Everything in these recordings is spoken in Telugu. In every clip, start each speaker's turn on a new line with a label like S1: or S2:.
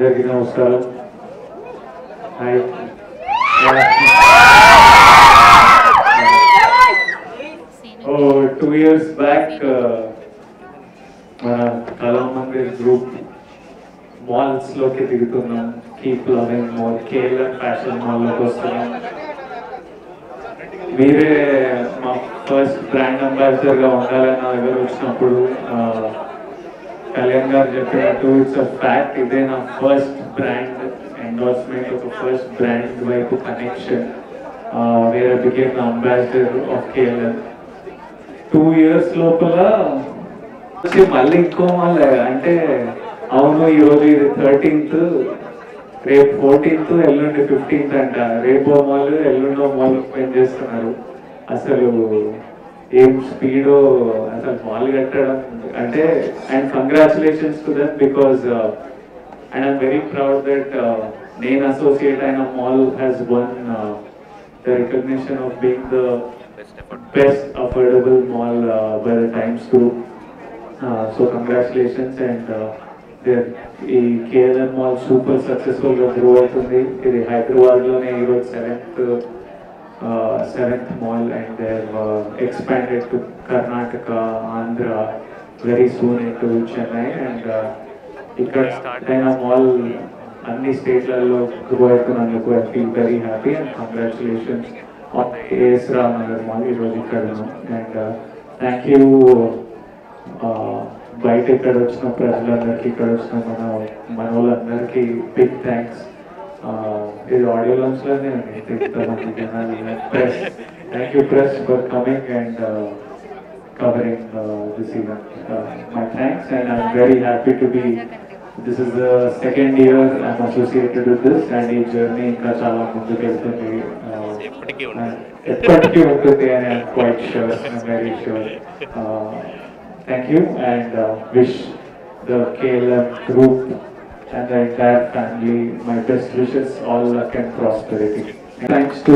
S1: అందరికీ నమస్కారం. హాయ్. 2 years బ్యాక్ మన కళా మందిర్ గ్రూప్ మాల్స్ లోకి దిగుతున్నాం. Keep loving mall, KLM fashion మాల్లోకి వస్తున్నాం. మీరే మా ఫస్ట్ బ్రాండ్ అంబాసిడర్గా ఉండాలని నా దగ్గర వచ్చినప్పుడు కళ్యాణ్ గారు చెప్పినట్టు ఇట్స్ అ ఫ్యాక్ట్. ఇదే నా ఫస్ట్ బ్రాండ్ ఎండోర్స్మెంట్, ఒక ఫస్ట్ బ్రాండ్ వైపు కనెక్షన్ వేరే became the ambassador of KLM. 2 years లోపల మళ్ళీ ఇంకో మళ్ళీ అంటే అవును ఈరోజు ఇది 13th, రేపు 14th, ఎల్లుండి 15th అంట. రేపో మాల్ ఎల్లుండో మాల్ ఓపెన్ చేస్తున్నారు. అసలు ఏం స్పీడో అసలు మాల్ కట్టడం అంటే. And congratulations to them because and I'm very proud that నేను అసోసియేట్ అయిన mall has one the recognition of being the best affordable mall by the Times Group. So congratulations. And ఈ కేఎల్ఎం మాల్ సూపర్ సక్సెస్ఫుల్గా గ్రో అవుతుంది. ఇది హైదరాబాద్లోనే ఈరోజు seventh mall and they expanded to Karnataka, Andhra, very soon into Chennai. And ఇక్కడ స్టార్ట్ అయిన మాల్ అన్ని స్టేట్లలో గ్రో అవుతున్నందుకు I feel very happy and congratulations AS Ram Nagar Mall ఈరోజు ఇక్కడ ఉన్నాం. అండ్ థ్యాంక్ యూ బయట ఇక్కడ వచ్చిన ప్రజలందరికీ, ఇక్కడ వచ్చిన మన వాళ్ళందరికీ బిగ్ థ్యాంక్స్. ఇది ఆడియో లాంచ్లోనే ఇంతమంది జనాలు. Press, thank you press for coming and covering this event. My thanks and I'm very happy to be. This is the second year I'm associated with this and ఈ జర్నీ ఇంకా చాలా ముందుకు వెళ్తుంది. ఎప్పటికీ ఉంటుంది అని I'm quite sure, I'm very sure. Thank you and wish the KLM group and the entire family my best wishes, all luck and prosperity. Thanks to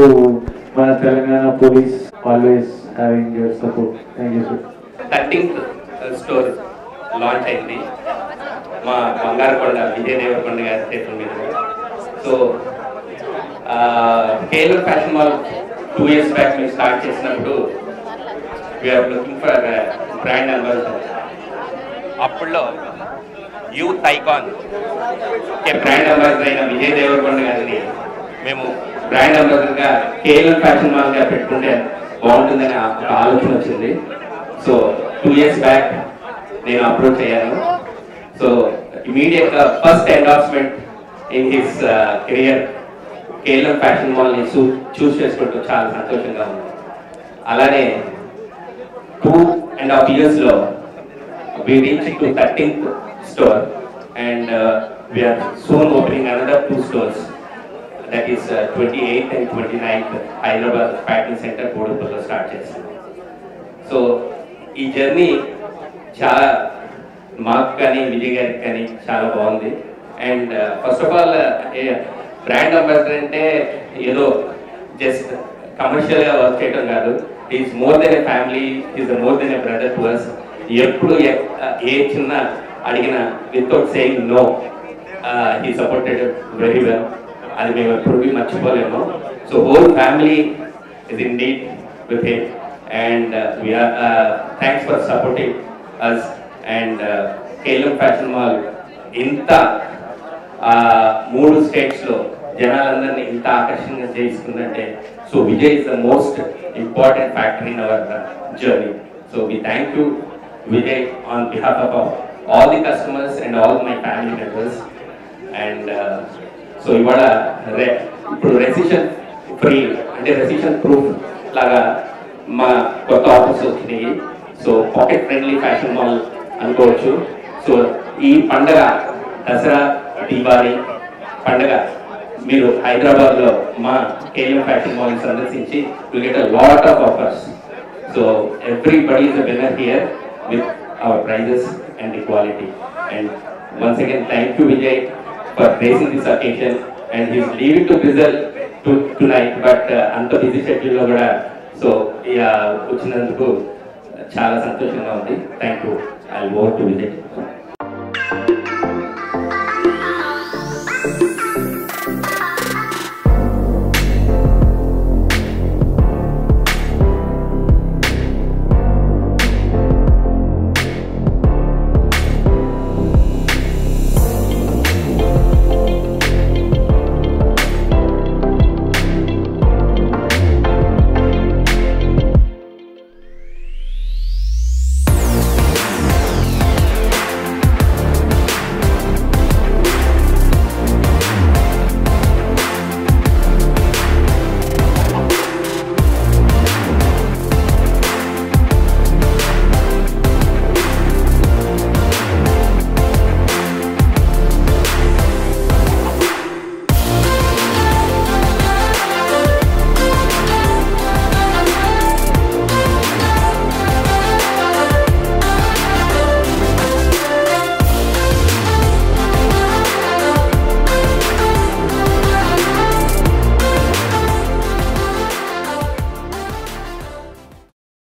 S1: మన Telangana police always having your support. Thank you sir.
S2: 13th store launch అయింది మా బంగారకొండ విజయ్ దేవరకొండ గారి చేతుల మీద. So KLM fashion mall 2 years back మేము స్టార్ట్ చేసినప్పుడు we're looking for brand ambassador. అప్పుడులో యూత్ ఐకాన్ బ్రాండ్ అంబాసిడర్ అయిన విజయ్ దేవరకొండ గారిని మేము బ్రాండ్ అంబాసిడర్గా కేఎల్ఎం ఫ్యాషన్ మాల్గా పెట్టుకుంటే బాగుంటుందని ఒక ఆలోచన వచ్చింది. సో 2 years బ్యాక్ నేను అప్రోచ్ అయ్యాను. సో ఇమీడియట్గా first endorsement in his career KLM fashion మాల్ని చూస్ చేసుకుంటూ చాలా సంతోషంగా ఉంది. అలానే 2.5 yearsలో we reached to 13th store and we are soon opening another 2 stores, that is 28th and 29th Hyderabad Pattern Center Bodupallo start చేస్తున్నాం. సో ఈ జర్నీ చాలా మాకు కానీ విజయ్ గారికి కానీ చాలా బాగుంది. And first of all brand ambassador అంటే ఏదో జస్ట్ కమర్షియల్గా వర్క్ చేయడం కాదు. Is more than a family, is more than a brother to us. ఎప్పుడు ఏ చిన్న అడిగిన without saying no he supported very well. అది మేము ఎప్పుడు మర్చిపోలేము. So whole family is indeed with him and we are thanks for supporting us. And KLM fashion mall ఇంత 3 స్టేట్స్లో జనాలందరినీ ఇంత ఆకర్షణగా చేసుకుందంటే so Vijay is the most important factor in our journey. So we thank you Vijay on behalf of all the customers and all my family members. And so ఇవాళ ఇప్పుడు రెసిషన్ ఫ్రీ అంటే రెసిషన్ ప్రూఫ్ లాగా మా కొత్త ఆఫర్స్ వచ్చినాయి. So pocket friendly fashion mall అనుకోవచ్చు. సో ఈ పండగ దసరా దీపావళి పండగ మీరు హైదరాబాద్లో మా కేఎల్ఎం ఫ్యాషన్ మాల్ని సందర్శించి to get a lot of offers. So everybody is a winner here with our prizes and equality. And once again thank you Vijay for facing this occasion and he's leaving to Brazil tonight, but అంత బిజీ షెడ్యూల్లో కూడా సో వచ్చినందుకు చాలా సంతోషంగా ఉంది. Thank you. I over to Vijay.